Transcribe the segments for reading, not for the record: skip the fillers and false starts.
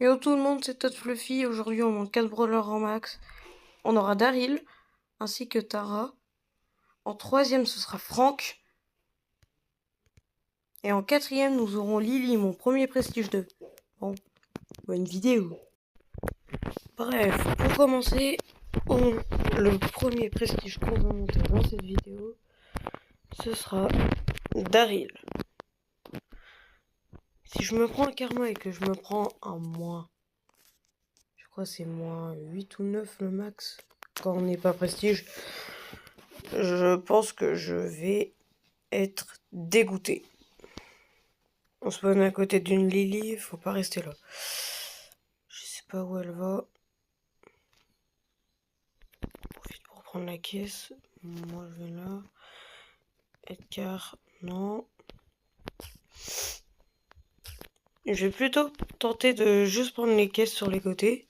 Yo tout le monde, c'est Todd Fluffy. Aujourd'hui, on manque 4 brawlers en max. On aura Daryl, ainsi que Tara. En troisième, ce sera Frank. Et en quatrième, nous aurons Lily, mon premier prestige 2. Bon, bonne vidéo. Bref, pour commencer, le premier prestige qu'on va monter dans cette vidéo, ce sera Daryl. Si je me prends un karma et que je me prends un moins, je crois que c'est moins 8 ou 9 le max, quand on n'est pas prestige, je pense que je vais être dégoûté. On se spawn à côté d'une Lily, faut pas rester là. Je sais pas où elle va. Profite pour prendre la caisse. Moi je vais là. Edgar, non. Je vais plutôt tenter de juste prendre les caisses sur les côtés.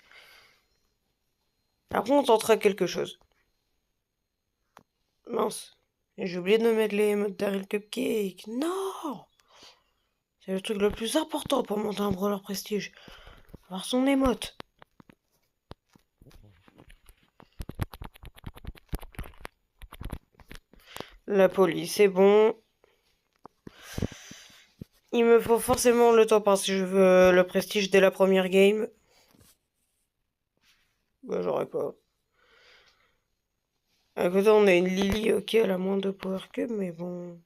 Après on tentera quelque chose. Mince. J'ai oublié de mettre les modes Daryl Cupcake. Non! C'est le truc le plus important pour monter un brawler prestige. Avoir son émote. La police, c'est bon. Il me faut forcément le top 1 si je veux le prestige dès la première game. Bah, j'aurais pas. À côté, on a une Lily, ok, elle a moins de power cube, mais bon.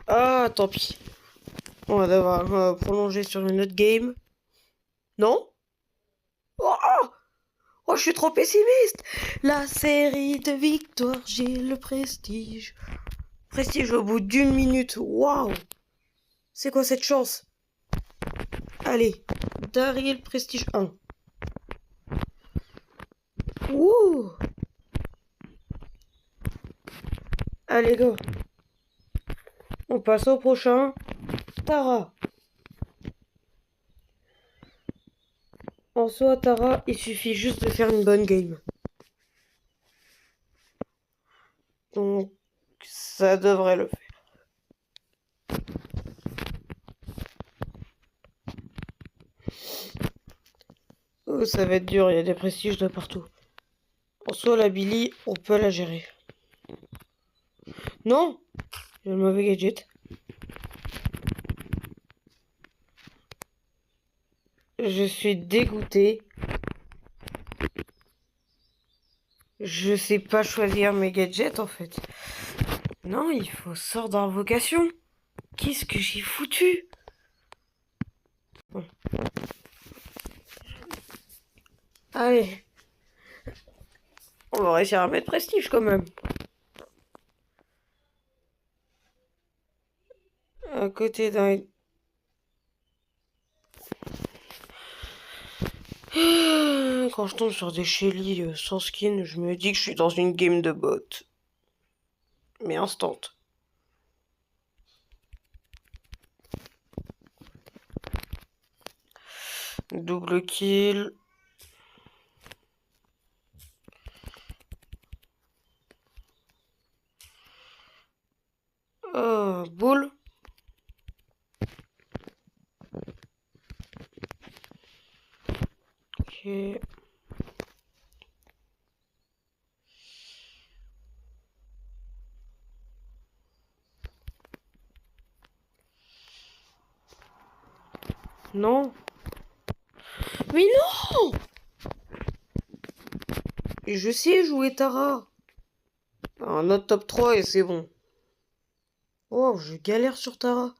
Ah, tant pis. On va devoir prolonger sur une autre game. Non? Oh, oh, je suis trop pessimiste. La série de victoires, j'ai le prestige. Prestige au bout d'une minute. Waouh! C'est quoi cette chance? Allez, Daryl, prestige 1. Wouh! Allez, go. On passe au prochain. Tara. En soi, Tara, il suffit juste de faire une bonne game. Donc, ça devrait le faire. Oh, ça va être dur, il y a des prestiges de partout. En soi, la Billy, on peut la gérer. Non! J'ai le mauvais gadget. Je suis dégoûté. Je sais pas choisir mes gadgets en fait. Non, il faut sort d'invocation. Qu'est-ce que j'ai foutu? Bon. Allez. On va réussir à mettre prestige quand même. À côté d'un... Quand je tombe sur des Shelly sans skin, je me dis que je suis dans une game de bot. Mais instant. Double kill. Oh, boule. Ok. Non. Mais non! Et je sais jouer Tara. Un autre top 3 et c'est bon. Oh, je galère sur Tara.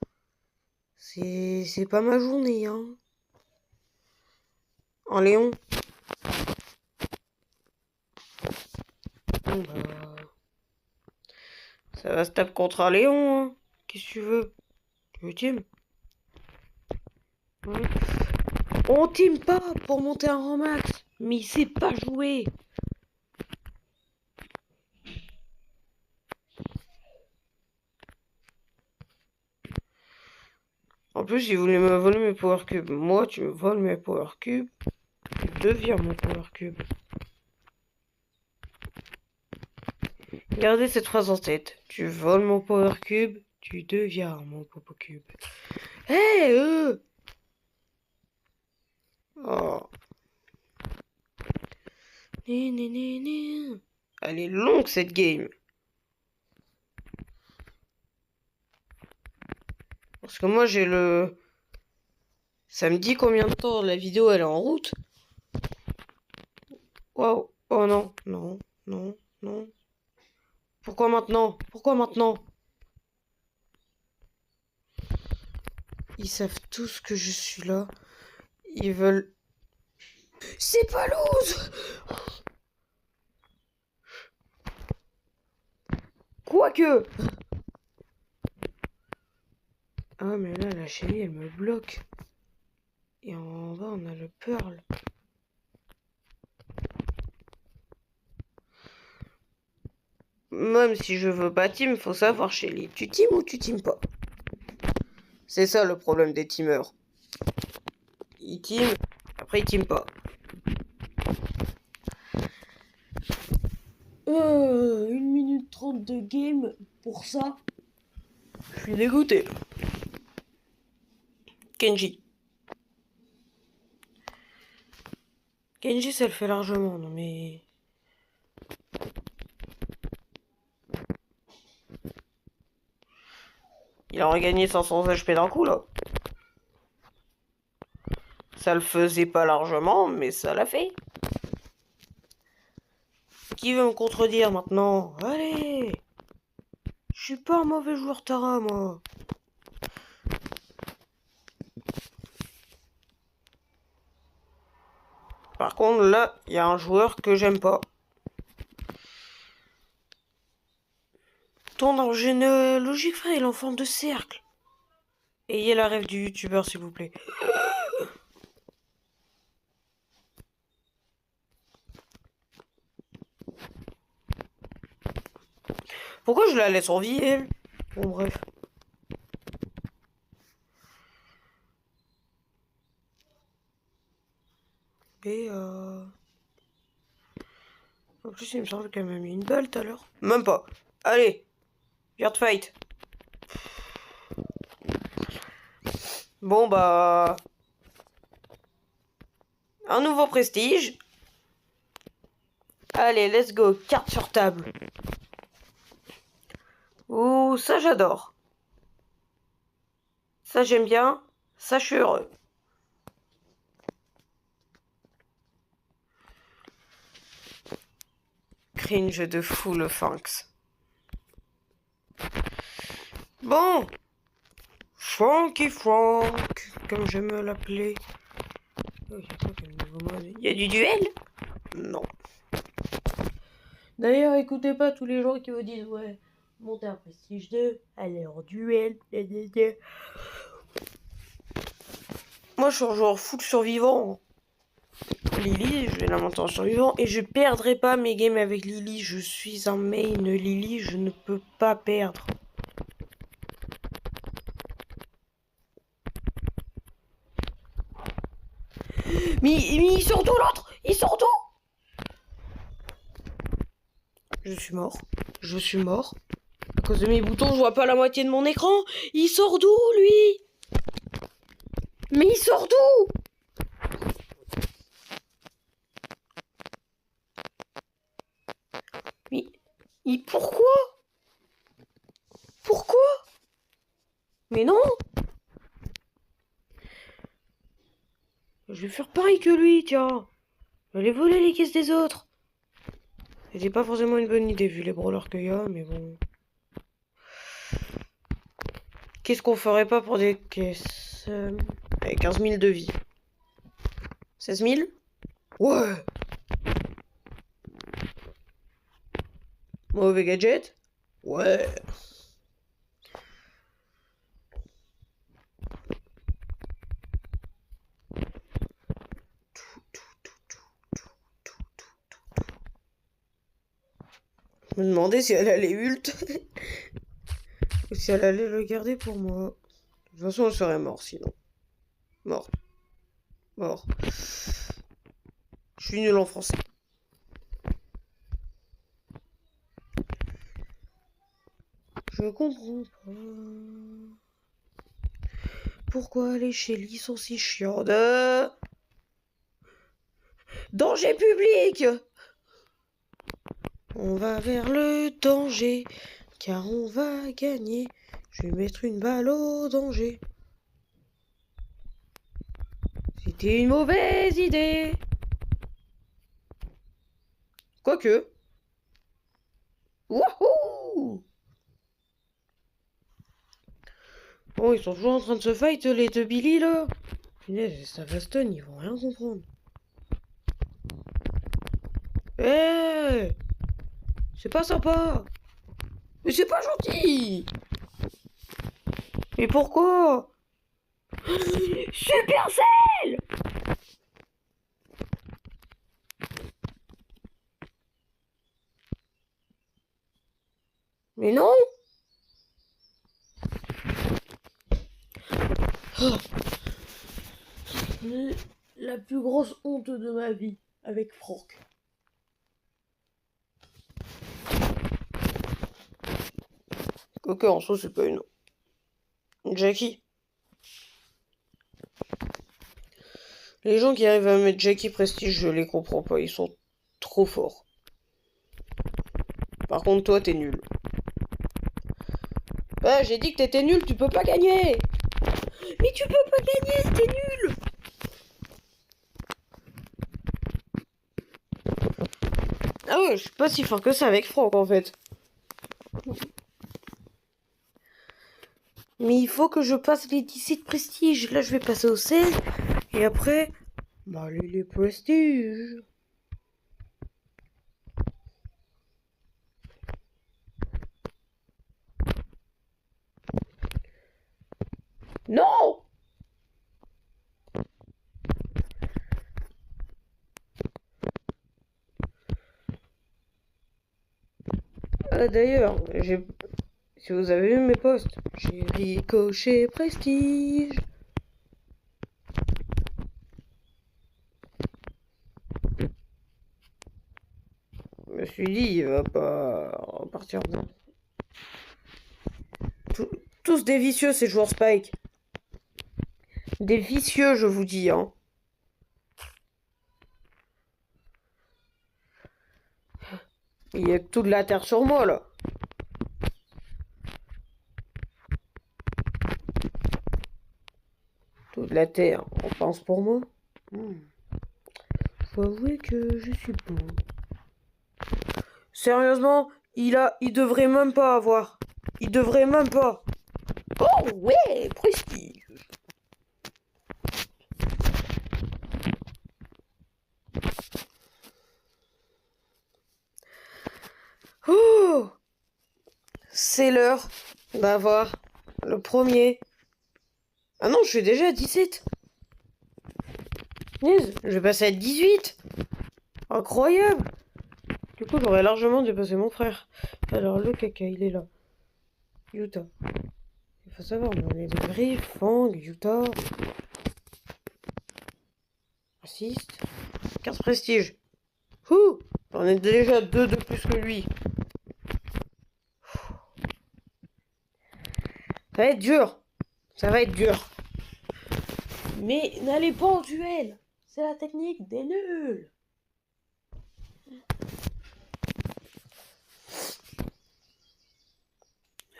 C'est pas ma journée, hein. Un Léon. Bon, bah... Ça va se taper contre un Léon, hein. Qu'est-ce que tu veux? Tu veux team? Ouais. On team pas pour monter un rang max. Mais il sait pas jouer. En plus, il voulait me voler mes power cubes. Moi, tu me voles mes power cubes. Tu deviens mon power cube. Gardez cette phrase en tête. Tu voles mon power cube. Tu deviens mon popo cube. Hé, Oh. Elle est longue cette game. Parce que moi j'ai le... Ça me dit combien de temps la vidéo elle est en route. Waouh. Oh non, non, non, non. Pourquoi maintenant? Pourquoi maintenant? Ils savent tous que je suis là. Ils veulent... C'est pas loose. Quoique... Ah mais là la chérie elle me bloque. Et en bas on a le Pearl. Même si je veux pas team, faut savoir Shelly. Tu team ou tu team pas? C'est ça le problème des teamers. Ils team, après ils team pas. 1 minute 30 de game pour ça. Je suis dégoûté. Kenji. Kenji ça le fait largement, non mais... Il aurait gagné 500 HP d'un coup là. Ça le faisait pas largement, mais ça l'a fait. Qui veut me contredire maintenant? Allez! Je suis pas un mauvais joueur Tara, moi. Par contre, là, il y a un joueur que j'aime pas. Ton généalogique, frère, il est en forme de cercle. Ayez la rêve du youtubeur, s'il vous plaît. Pourquoi je la laisse en vie, elle? Bon, bref. Et en plus, il me semble qu'elle m'a mis une balle tout à l'heure. Même pas. Allez. Yard fight. Bon, bah... Un nouveau prestige. Allez, let's go. Carte sur table. Ouh, ça j'adore. Ça j'aime bien. Ça je suis heureux. Cringe de fou le Fanx. Bon. Franky Frank, comme j'aime l'appeler. Il y a du duel? Non. D'ailleurs, écoutez pas tous les gens qui vous disent ouais, monter un prestige 2, aller en duel. Moi, je suis un joueur full survivant. Lily, je vais la monter en survivant et je perdrai pas mes games avec Lily. Je suis un main Lily, je ne peux pas perdre. Mais il sort d'où l'autre? Il sort d'où? Je suis mort. Je suis mort. À cause de mes boutons, je vois pas la moitié de mon écran. Il sort d'où, lui? Mais il sort d'où? Mais... pourquoi? Pourquoi? Mais non! Je vais faire pareil que lui, tiens. Je vais aller voler les caisses des autres. C'était pas forcément une bonne idée vu les brawlers qu'il y a, mais bon. Qu'est-ce qu'on ferait pas pour des caisses avec 15 000 de vie? 16 000? Ouais! Mauvais gadget? Ouais! Je me demandais si elle allait ult ou si elle allait le garder pour moi. De toute façon, elle serait morte sinon. Morte. Mort. Je suis nul en français. Je comprends pas. Pourquoi les Shelly sont si chiantes? Danger public! On va vers le danger, car on va gagner. Je vais mettre une balle au danger. C'était une mauvaise idée. Quoique. Wouhou! Oh, ils sont toujours en train de se fight, les deux Billy, là. Punaise, ça va stun, ils vont rien comprendre. Eh! C'est pas sympa! Mais c'est pas gentil! Et pourquoi? Supercell! Mais non! Oh. La plus grosse honte de ma vie avec Franck. Quoique en soi c'est pas une Jackie. Les gens qui arrivent à mettre Jackie Prestige, je les comprends pas, ils sont trop forts. Par contre toi t'es nul. Ouais, j'ai dit que t'étais nul, tu peux pas gagner. Mais tu peux pas gagner, t'es nul. Ah ouais, je suis pas si fort que ça avec Franck en fait. Mais il faut que je passe les 17 prestiges. Là je vais passer au 16. Et après, bah les prestiges. Non! D'ailleurs, si vous avez vu mes posts, j'ai ricoché prestige. Je me suis dit, il va pas repartir. Tous des vicieux, ces joueurs Spike. Des vicieux, je vous dis, hein. Il y a toute la terre sur moi, là. Toute la terre, on pense pour moi. Faut avouer que je suis beau. Sérieusement, il devrait même pas avoir. Il devrait même pas. Oh ouais, prestige. Oh, c'est l'heure d'avoir le premier. Ah non, je suis déjà à 17. Yes, je vais passer à 18. Incroyable. Du coup, j'aurais largement dépassé mon frère. Alors, le caca, il est là. Utah. Il faut savoir, on est de Griff, Fang, Utah. Assist. 15 prestige. Ouh, on est déjà 2 de plus que lui. Ça va être dur. Ça va être dur. Mais n'allez pas en duel. C'est la technique des nuls.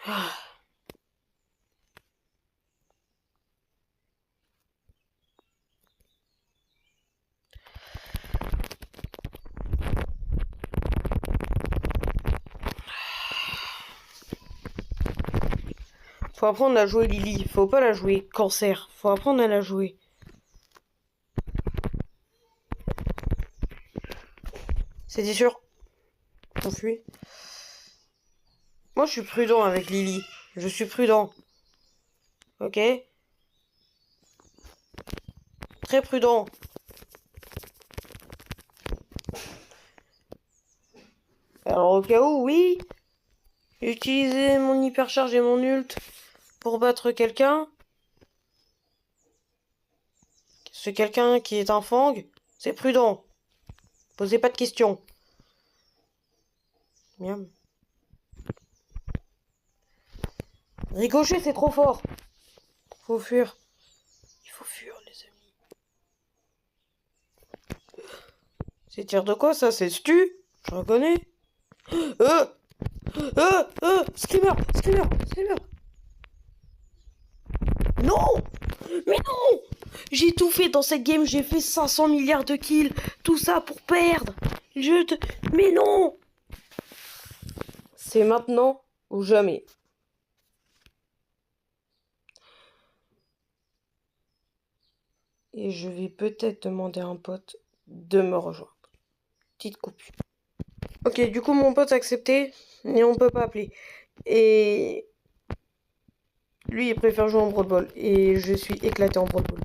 Ah. Faut apprendre à jouer Lily. Faut pas la jouer Cancer. Faut apprendre à la jouer. C'était sûr. On fuit. Moi, je suis prudent avec Lily. Je suis prudent. Ok? Très prudent. Alors, au cas où, oui. Utiliser mon hypercharge et mon ult pour battre quelqu'un. C'est quelqu'un qui est un fang. C'est prudent. Posez pas de questions. Miam. Ricochet, c'est trop fort. Faut fuir. Il faut fuir, les amis. C'est tir de quoi ça? C'est stu? Je reconnais. Screamer, Screamer, Screamer. Non! Mais non! J'ai tout fait dans cette game, j'ai fait 500 milliards de kills. Tout ça pour perdre. Mais non! C'est maintenant ou jamais. Et je vais peut-être demander à un pote de me rejoindre. Petite coupure. Ok, du coup, mon pote a accepté, mais on peut pas appeler. Et lui, il préfère jouer en Brawl Ball. Et je suis éclaté en Brawl Ball.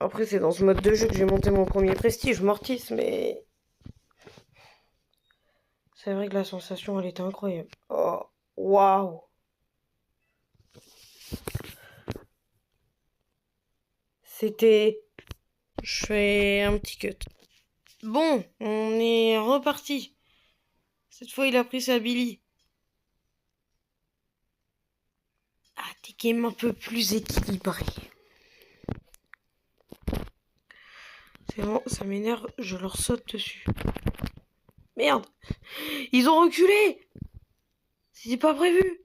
Après, c'est dans ce mode de jeu que j'ai monté mon premier prestige, Mortis, mais... C'est vrai que la sensation, elle était incroyable. Oh, waouh! C'était... Je fais un petit cut. Bon, on est reparti. Cette fois, il a pris sa Billy. Ah, des games un peu plus équilibrés. C'est bon, ça m'énerve, je leur saute dessus. Merde! Ils ont reculé! C'était pas prévu!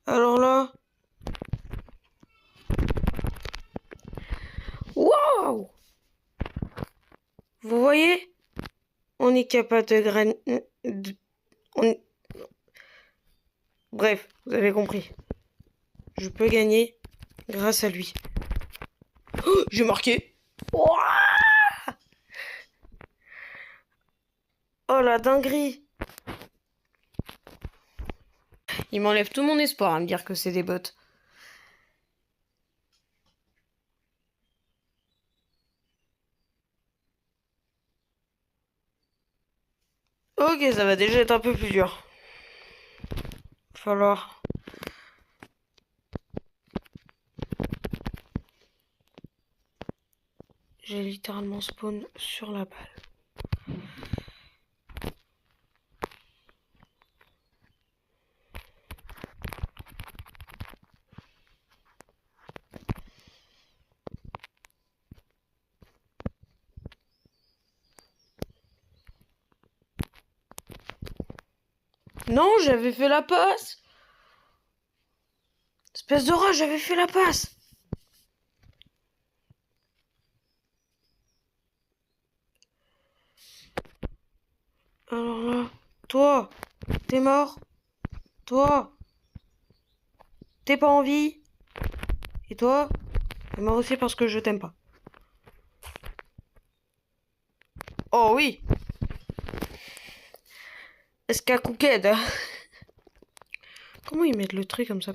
Alors là... Waouh! Vous voyez? On est capable de Bref, vous avez compris. Je peux gagner grâce à lui. Oh, j'ai marqué! Ouah, oh la dinguerie! Il m'enlève tout mon espoir à me dire que c'est des bots. Ok, ça va déjà être un peu plus dur. Falloir... J'ai littéralement spawn sur la balle. Non, j'avais fait la passe. Espèce de rat, j'avais fait la passe. Alors là, toi, t'es mort. Toi, t'es pas en vie. Et toi, t'es mort aussi parce que je t'aime pas. Oh oui. Escacouquette. Comment ils mettent le truc comme ça?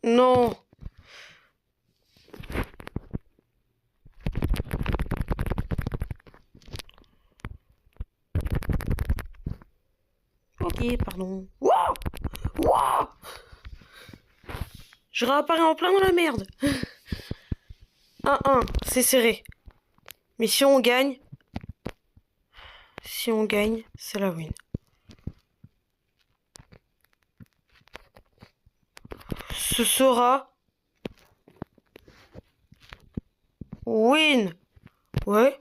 Non. Ok, pardon. Wouah! Wouah! Je réapparais en plein dans la merde. 1-1, c'est serré. Mais si on gagne, c'est la win. Ce sera win. Ouais.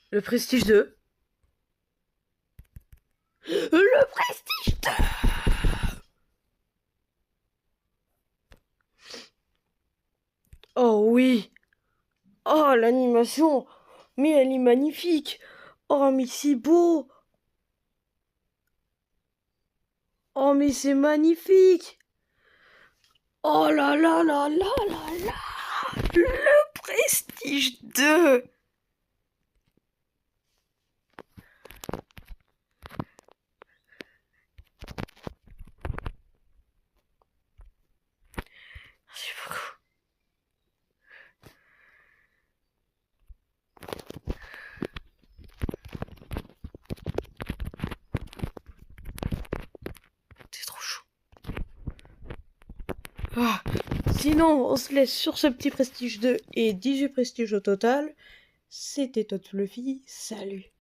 Le prestige 2. Le prestige 2. Oh oui. Oh, l'animation. Mais elle est magnifique. Oh, mais c'est beau. Oh, mais c'est magnifique. Oh là là là là là là. Le prestige 2. Merci beaucoup. C'est trop chaud. Ah. Sinon, on se laisse sur ce petit prestige 2 et 18 prestiges au total. C'était Todd Fluffy, salut.